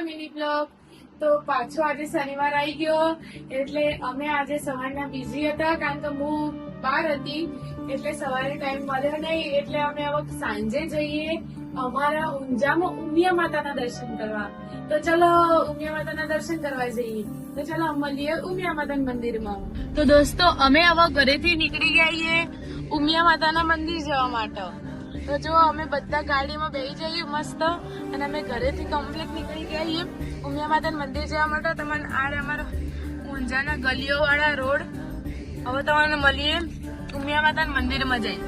My mini blog. તો પાછો આજે શનિવાર આવી ગયો એટલે અમે આજે સવારના બિઝી હતા કારણ કે હું બહાર હતી એટલે સવારે ટાઈમ મળ્યો નહીં એટલે અમે હવે સાંજે જઈએ અમારા ઊંઝામાં ઉમિયા માતાના દર્શન કરવા. તો ચલો ઉમિયા માતાના દર્શન કરવા જઈએ. તો ચલો મળીએ ઉમિયા માતાના મંદિરમાં. તો દોસ્તો અમે હવે ઘરેથી નીકળી ગયા છીએ ઉમિયા માતાના મંદિર જવા માટે. તો જો અમે બધા ગાડીમાં બેસી જઈએ મસ્ત અને અમે ઘરેથી કમ્પ્લીટ નીકળી ગયા છીએ ઉમિયા માતાના મંદિર જવા માટે. તમને આ અમારા ઊંઝાના ગલીઓ વાળા રોડ. હવે તમને મળીએ ઉમિયા માતાના મંદિરમાં જઈ.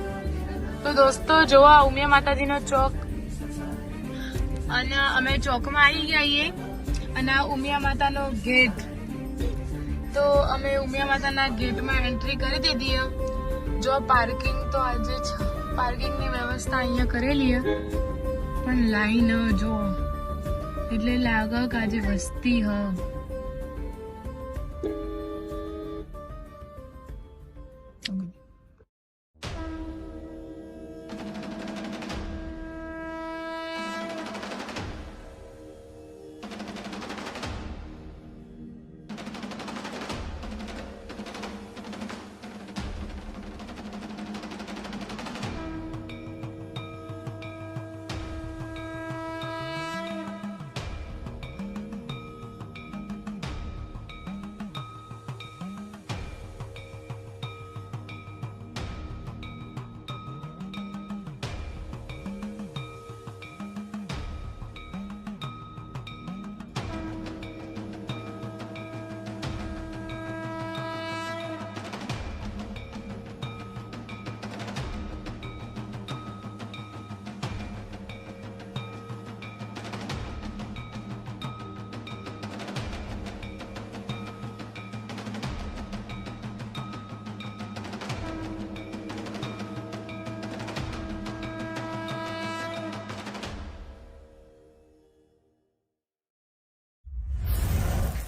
તો દોસ્તો જો આ ઉમિયા માતાજીનો ચોક અને અમે ચોકમાં આવી ગયા છીએ અને આ ઉમિયા માતાનો ગેટ. તો અમે ઉમિયા માતાના ગેટમાં એન્ટ્રી કરી દીધી. જો પાર્કિંગ તો આજે પાર્કિંગની વ્યવસ્થા અહીંયા કરેલી પણ લાઈન જો એટલે લાગે કે આજે વસ્તી હ.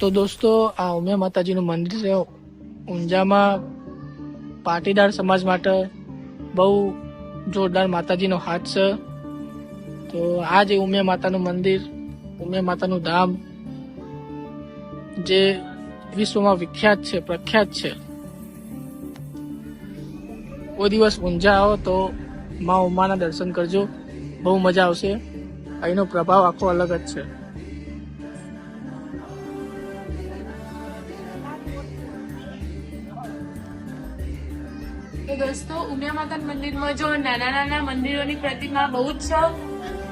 તો દોસ્તો આ ઉમિયા માતાજીનું મંદિર છે ઊંઝામાં. પાટીદાર સમાજ માટે બહુ જોરદાર માતાજીનો હાથ છે. તો આ જે ઉમિયા માતાનું મંદિર, ઉમિયા માતાનું ધામ જે વિશ્વમાં વિખ્યાત છે, પ્રખ્યાત છે. કોઈ દિવસ ઊંઝા આવો તો મા ઉમાના દર્શન કરજો, બહુ મજા આવશે. અહીંનો પ્રભાવ આખો અલગ જ છે. તો દોસ્તો ઉમિયા માતા મંદિરમાં જો નાના નાના મંદિરોની પ્રતિમા બહુ જ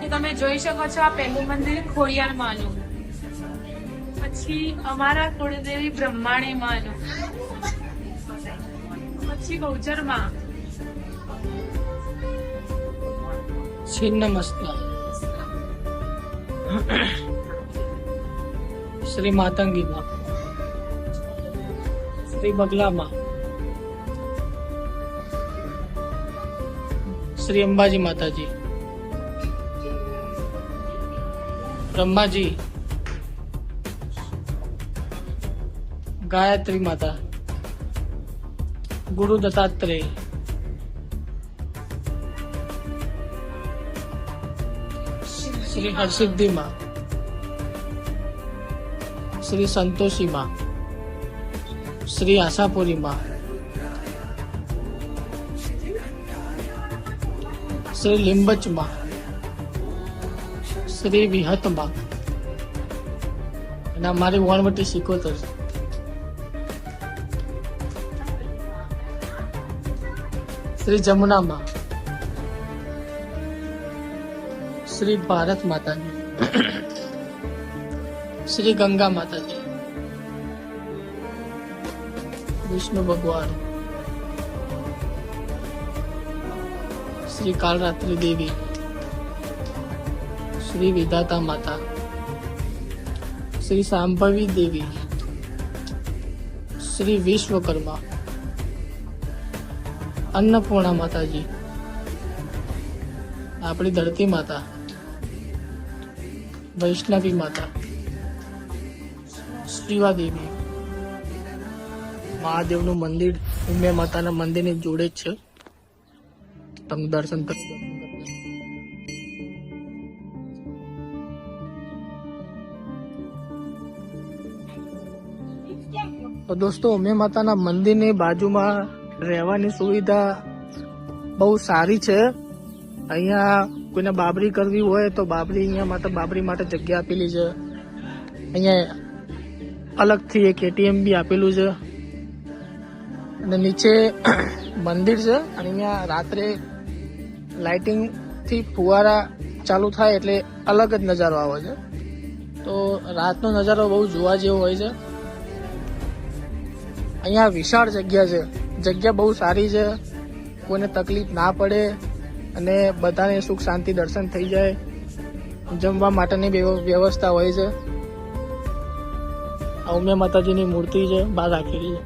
છે. તમે જોઈ શકો છો આ પહેલું મંદિર ખોડિયાર માનું, પછી અમારા કુળદેવી બ્રહ્માણી માનું, પછી ગૌચર માં, છિન્નમસ્તા, શ્રી માતંગી માં, શ્રી બગલામાં, શ્રી અંબાજી માતાજી, બ્રહ્માજી, ગાયત્રી માતા, ગુરુ દત્તાત્રેય, શ્રી હરસિદ્ધિ માં, શ્રી સંતોષી માં, શ્રી આશાપુરી માં, શ્રી લીંબચ માં, શ્રી વિહત માં અને અમારી વણવટી સિકોતર, શ્રી જમુના માં, શ્રી ભારત માતાજી, શ્રી ગંગા માતાજી, વિષ્ણુ ભગવાન, શ્રી કાલરાત્રી દેવી, શ્રી વિધાતા માતા, શ્રી સાંભવી દેવી, શ્રી વિશ્વકર્મા, અન્નપૂર્ણા માતાજી, આપણી ધરતી માતા, વૈષ્ણવી માતા, શ્રીવા દેવી. મહાદેવનું મંદિર ઉમિયા માતાના મંદિરની જોડે જ છે. તમે દર્શન કરી. તો દોસ્તો ઉમિયા માતાના મંદિરની બાજુમાં રહેવાની સુવિધા બહુ સારી છે. અહીંયા કોઈને બાબરી કરવી હોય તો બાબરી માટે જગ્યા આપેલી છે. અહીંયા અલગથી એક ATM બી આપેલું છે અને નીચે મંદિર છે. અને અહીંયા રાત્રે લાઇટિંગ થી ફુવારા ચાલુ થાય એટલે અલગ જ નજારો આવે છે. તો રાતનો નજારો બહુ જોવા જેવો હોય છે. અહીંયા વિશાળ જગ્યા છે. જગ્યા બહુ સારી છે. કોઈને તકલીફ ના પડે અને બધાને સુખ શાંતિ દર્શન થઈ જાય. જમવા માટેની વ્યવસ્થા હોય છે. આ ઉમિયા માતાજીની મૂર્તિ છે, બહાર રાખેલી છે.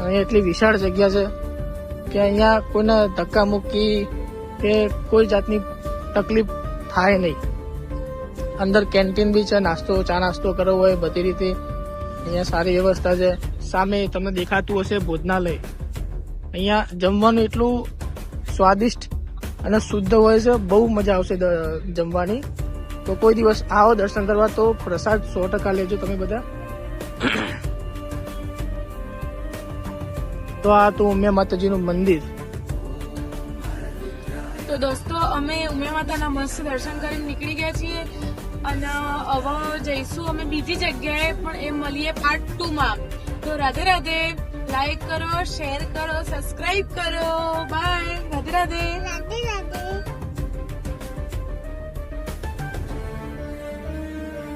અહીંયા એટલી વિશાળ જગ્યા છે કે અહીંયા કોઈને ધક્કા મુક્કી કે કોઈ જાતની તકલીફ થાય નહીં. અંદર કેન્ટીન બી છે, ચા નાસ્તો કરવો હોય બધી રીતે અહીંયા સારી વ્યવસ્થા છે. સામે તમને દેખાતું હશે ભોજનાલય. અહીંયા જમવાનું એટલું સ્વાદિષ્ટ અને શુદ્ધ હોય છે, બહુ મજા આવશે જમવાની. તો કોઈ દિવસ આવો દર્શન કરવા તો પ્રસાદ 100% લેજો તમે બધા. તો આ તો ઉમિયા માતાજીનું મંદિર. તો દોસ્તો અમે ઉમિયા માતાના મસ્ત દર્શન કરીને નીકળી ગયા છીએ અને હવે જઈશું અમે બીજી જગ્યાએ, પણ એ મળીએ પાર્ટ 2 માં. તો રાધે રાધે. લાઈક કરો, શેર કરો, સબસ્ક્રાઇબ કરો. બાય. રાધે રાધે.